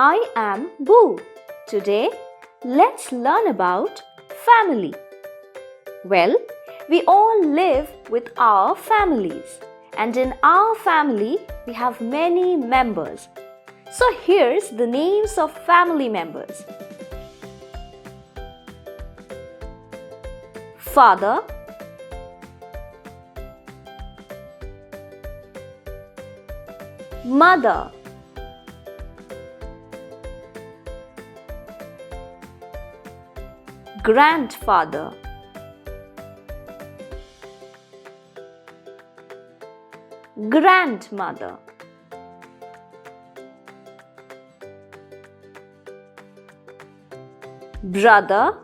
I am Boo. Today, let's learn about family. Well, we all live with our families, and in our family, we have many members. So here's the names of family members. Father, mother, grandfather, grandmother, brother,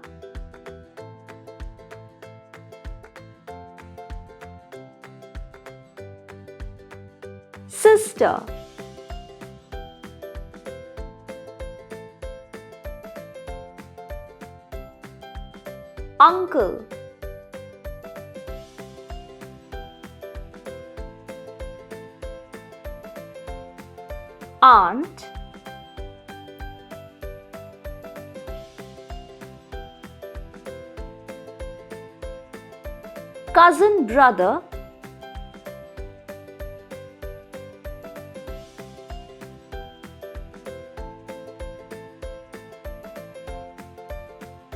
sister, uncle, aunt, cousin brother,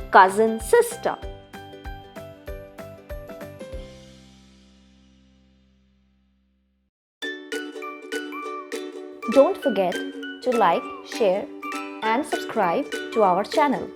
cousin sister. Don't forget to like, share and subscribe to our channel.